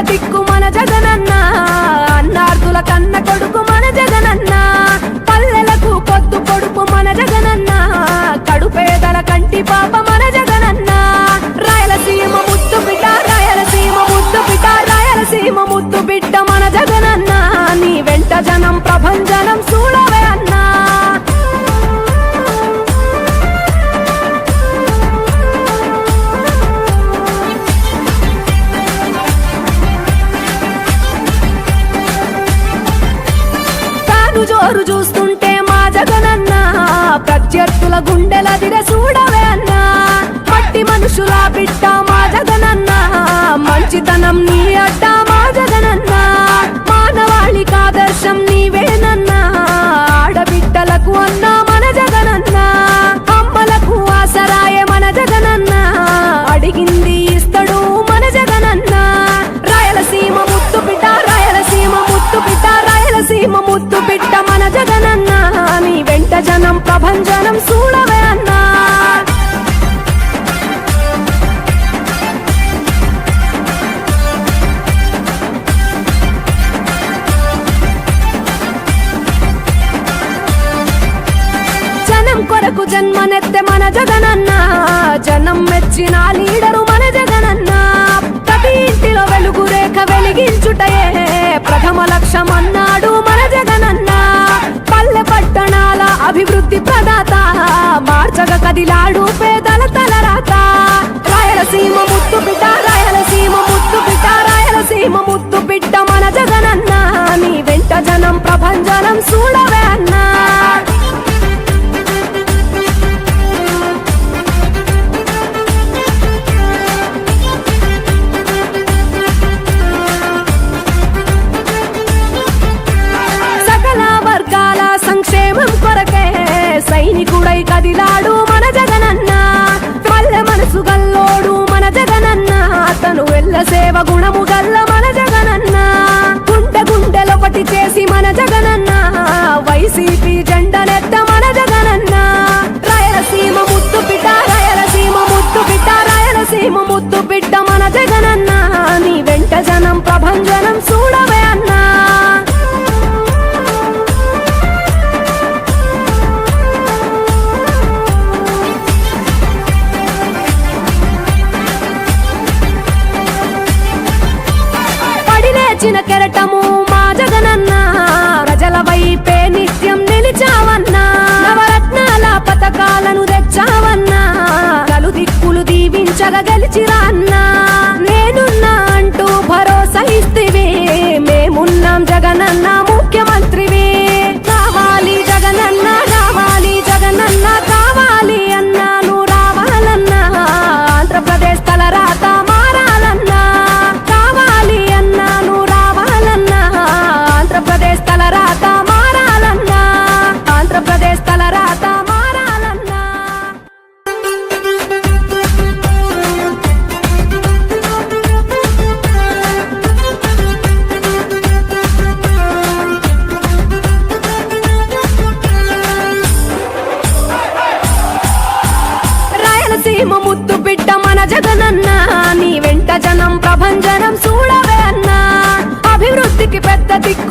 దిక్కు మన జగనన్న, అన్నార్థుల కన్న కొడుకు మన జగనన్న, పల్లెలకు పొద్దు పొడుపు మన జగనన్న, కడుపేదల కంటి పాప మన జగనన్న. రాయలసీమ ముద్దు బిడ్డ, రాయలసీమ ముద్దు బిడ్డ, రాయలసీమ ముద్దు బిడ్డ మన జగనన్న, నీ వెంట జనం ప్రభంజనం చూడవే అన్నా. జోరు చూస్తుంటే మా జగనన్న, ప్రత్యర్థుల గుండెల దిర చూడవే అన్నా. మట్టి మనుషుల బిడ్డ మా జగనన్న, మంచితనం నీ అడ్డ మా జగనన్న, మానవాళికి ఆదర్శం నీవేనన్నా. ఆడబిడ్డలకు అన్నా మన జగనన్న, అమ్మలకు ఆసరాయే మన జగనన్న, అడిగింది ఇస్తడు మన జగనన్న. రాయలసీమ ముద్దు బిడ్డ, రాయలసీమ ముద్దు బిడ్డ, రాయలసీమ ముద్దు బిడ్డ మన జగనన్న, నీ వెంట జనం ప్రభంజనం చూడవే అన్నా. జనం కొరకు జన్మనెత్తే మన జగనన్న, జనం మెచ్చిన లీడరు మన జగనన్న. ప్రతి ఇంటిలో వెలుగు రేఖ వెలిగించుటయే ప్రథమ లక్ష్యం అన్నాడు మన జగనన్న. పల్లె పట్టణాల అభివృద్ధి ప్రదాత, మార్చగ కదిలాడు పేదల తలరాత. రాయలసీమ ముద్దు బిడ్డ, రాయలసీమ ముద్దు బిడ్డ, రాయలసీమ ముద్దు బిడ్డ మన జగనన్న, నీ వెంట జనం ప్రభంజనం చూడవే అన్నా. సంక్షేమం కొరకే సైనికుడై కదిలాడు మన జగనన్న. పల్లె మనసు గల్లోడు మన జగనన్న, తను ఎల్ల సేవ గుణము గల్ల మన జగనన్న. గుండె గుండెలొకటి చేసి మన జగనన్న, వైసీపీ జెండనెత్త మన జగనన్న. రాయలసీమ ముద్దు బిడ్డ, రాయలసీమ ముద్దు బిడ్డ, రాయలసీమ ముద్దు బిడ్డ మన జగనన్న, నీ వెంట జనం ప్రభంజనం చూడవే అన్నా. చిన్న కెరటము మా జగనన్న, ప్రజల వైపే నిత్యం నిలిచావన్నా. నవరత్నాల పథకాలను తెచ్చావన్నా, నలు దిక్కులు దీవించగా గెలిచిరా అన్నా. నేనున్నా అంటూ భరోసా ఇస్తివి, మేమున్నాం జగనన్న ముఖ్యమంత్రివి. కావాలి జగనన్న, కావాలి జగనన్న, కావాలి అన్నా నువ్వు రావాలన్నా. ఆంధ్రప్రదేశ్ తలరాత మారాలన్నా, కావాలి అన్నా నువ్వు రావాలన్నా. ఆంధ్రప్రదేశ్ తలరాత మారాలన్నా, ఆంధ్రప్రదేశ్ తలరాత మారాలన్నా. రాయలసీమ ముద్దు బిడ్డ మన జగనన్న, నీ వెంట జనం ప్రభంజనం చూడవే అన్నా. అభివృద్ధికి పెద్ద దిక్కు